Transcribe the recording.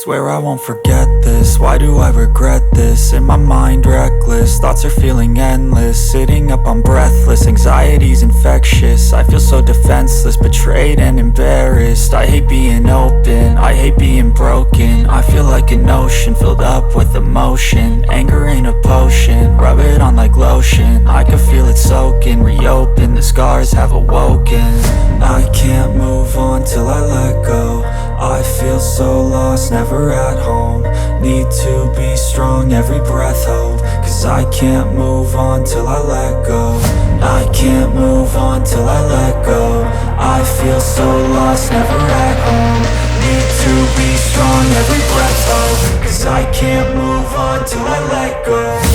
Swear I won't forget this, why do I regret this? In my mind reckless, thoughts are feeling endless. Sitting up I'm breathless, anxiety's infectious. I feel so defenseless, betrayed and embarrassed. I hate being open, I hate being broken. I feel like an ocean filled up with emotion. Anger ain't a potion, rub it on like lotion. I can feel it soaking, reopen, the scars have awoken. I can't move on till I let go. I feel so lost, never at home. Need to be strong, every breath hope. Cause I can't move on till I let go. I can't move on till I let go. I feel so lost, never at home. Need to be strong, every breath hope. Cause I can't move on till I let go.